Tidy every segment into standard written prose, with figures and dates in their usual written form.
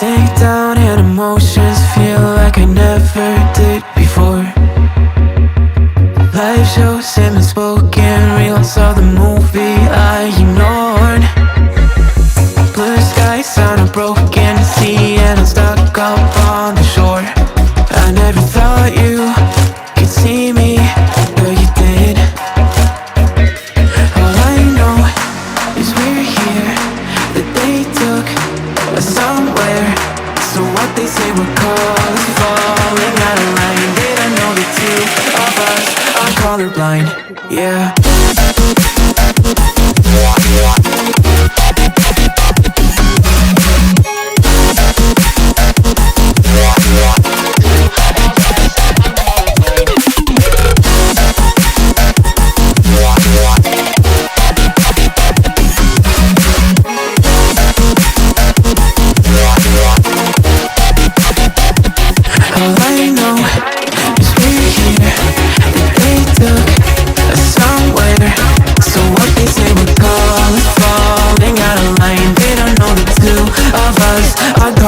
Take down and emotions feel like I never did before. Live shows and unspoken reels of the movie I ignored. Blue skies on a broken sea and I'm stuck up on the shore. I never thought you could see me, but you did. All I know is we're here, that they took us somewhere. So what they say we're called falling out of line. They don't know the two of us are colorblind, yeah.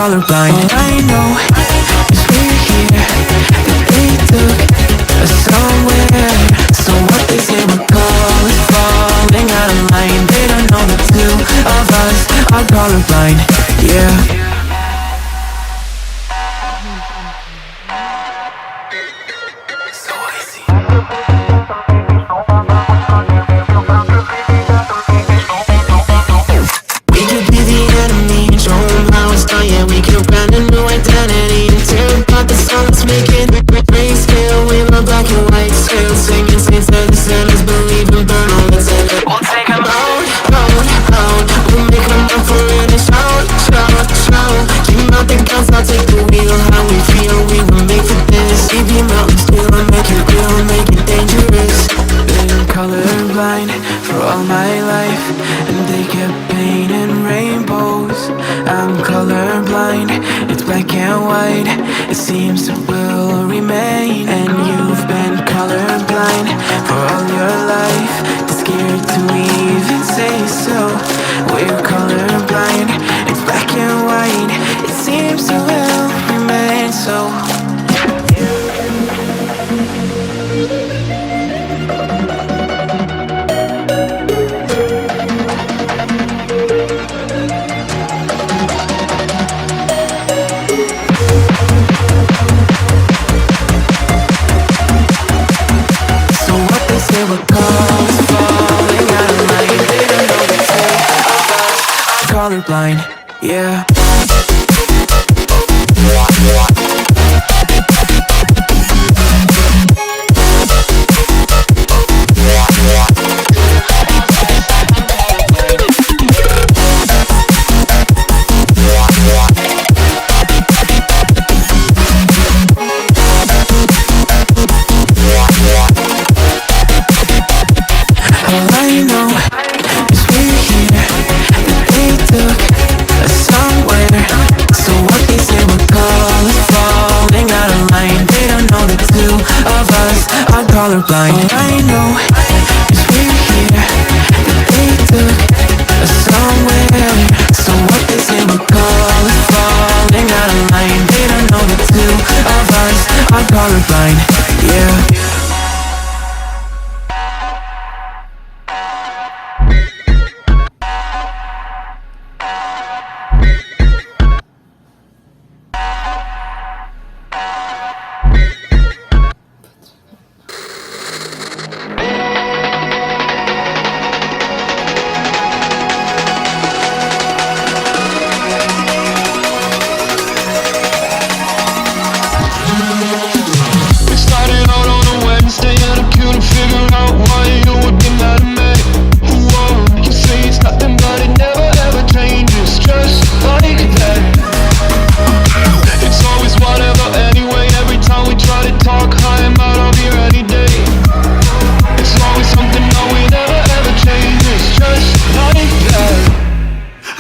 Colorblind. All I know is we're here, that they took us somewhere. So what they say we're calling falling out of line. They don't know the two of us are colorblind, yeah. Yeah, we can brand a new identity and tear apart the song that's making and white, it seems it will remain. And you've been colorblind for all your life, too scared to even say so. We're colorblind, it's black and white, it seems it will remain so. What colors falling out of line? They don't know the two of us are colorblind, yeah. All I know is we're here, that they took us somewhere. So what they say, we're colors falling out of line. They don't know the two of us are colorblind. All I know is we're here, that they took us somewhere. So what they say, we're colors falling out of line. They don't know the two of us are colorblind, yeah.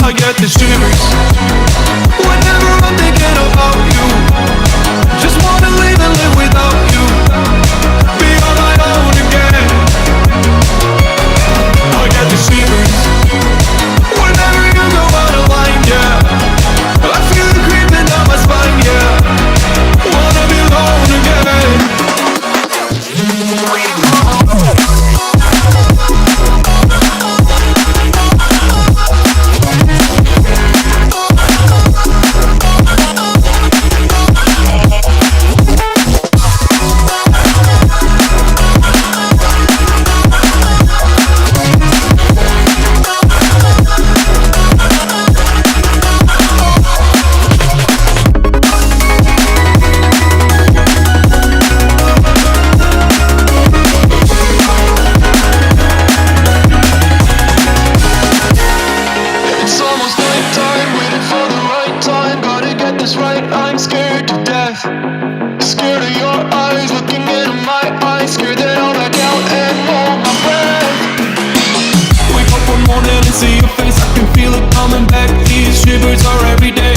I get the shivers whenever I'm thinking about you. Just wanna leave and live without you, be on my own again. I get the shivers whenever you go out of line, yeah. I feel it creeping down my spine, yeah. Wanna be alone again. I'm scared to death, scared of your eyes looking into my eyes, scared that I'll back out and hold my breath. Wake up one morning and see your face, I can feel it coming back. These shivers are every day.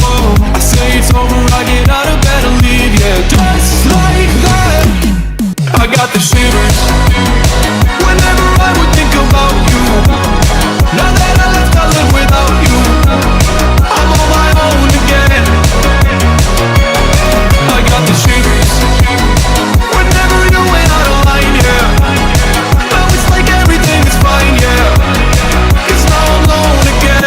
Whoa, I say it's over, I get out of bed and leave, yeah. Just like that, I got the shivers whenever I would think about you. Now that I left, I live without you. I'm on my own again. I got the shivers whenever you went out of line, yeah. Now it's like everything is fine, yeah. 'Cause now I'm alone again.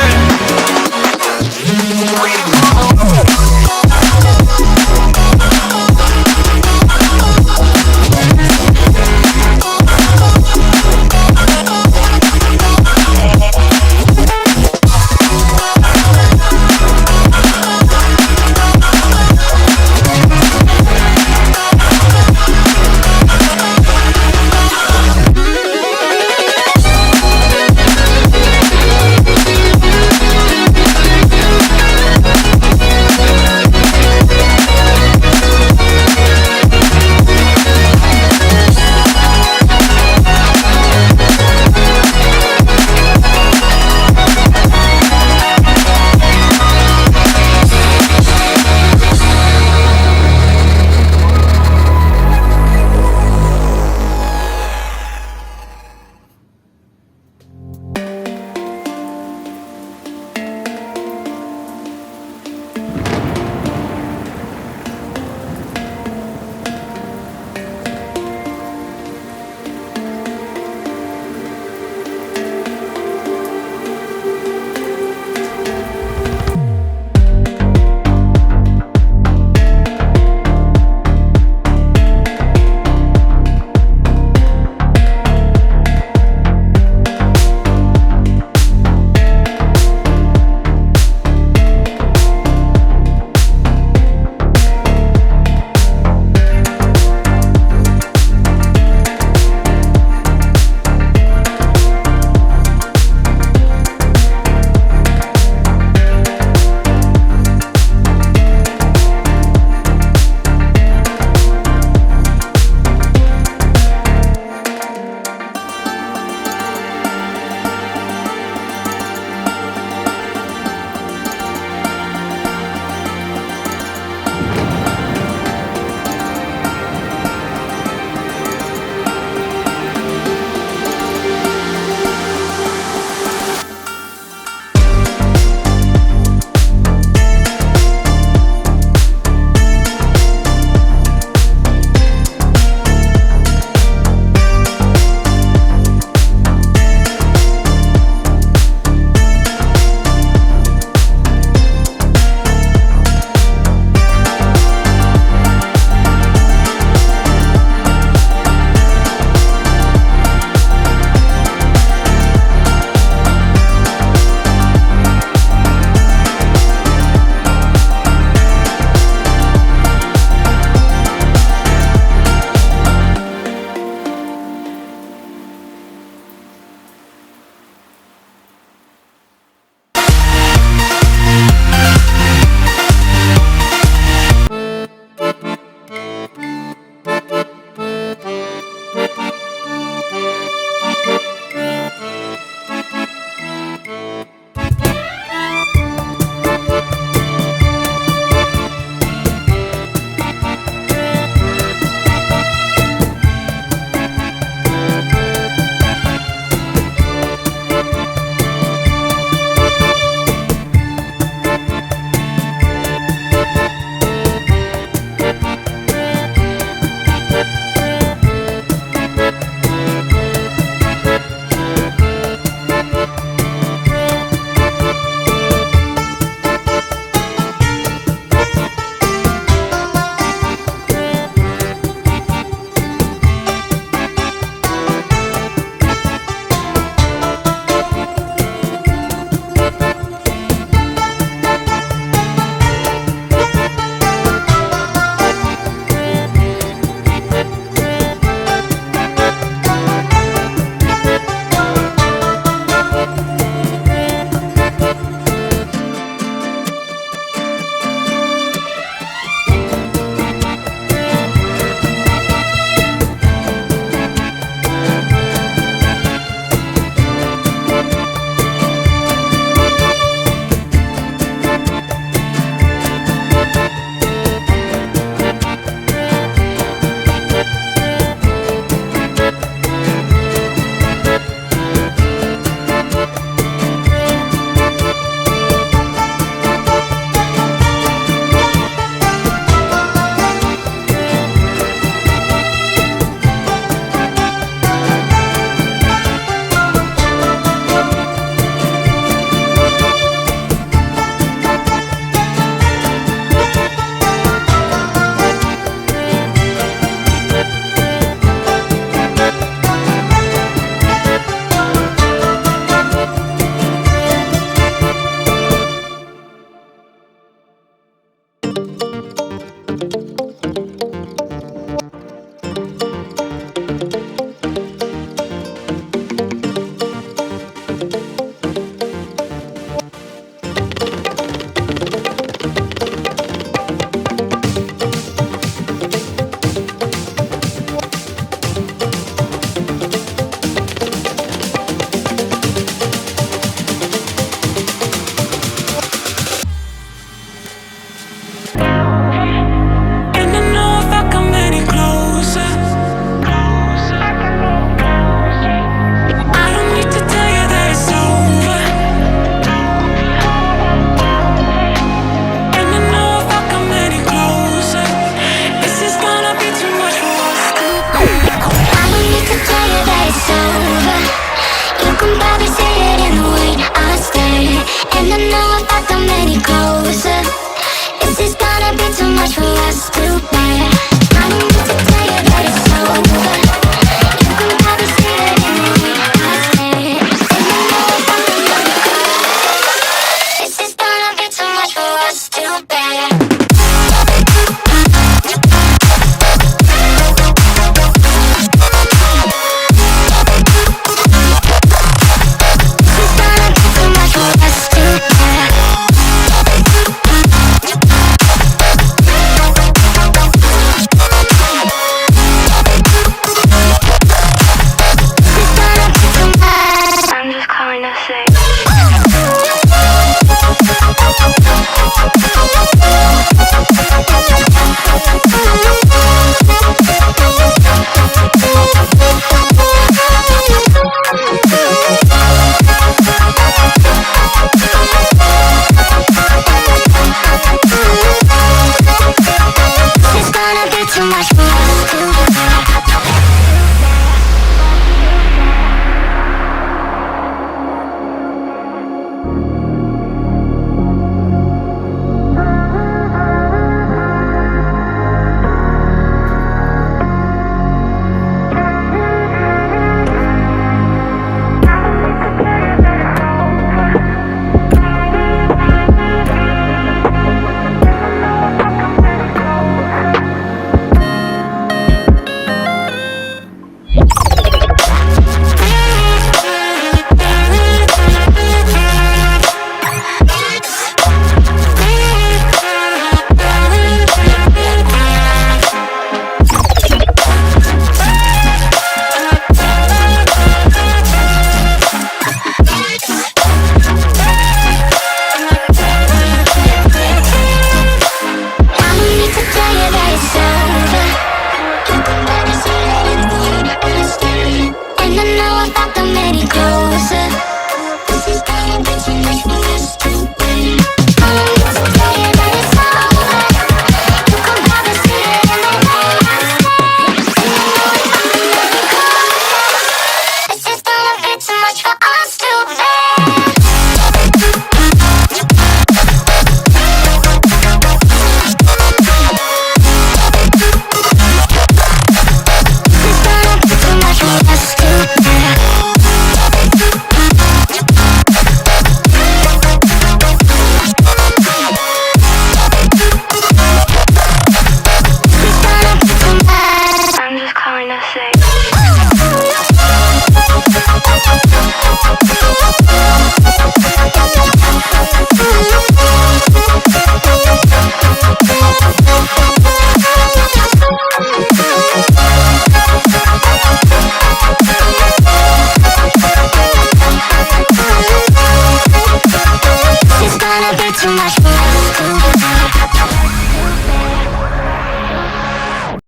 you by your side.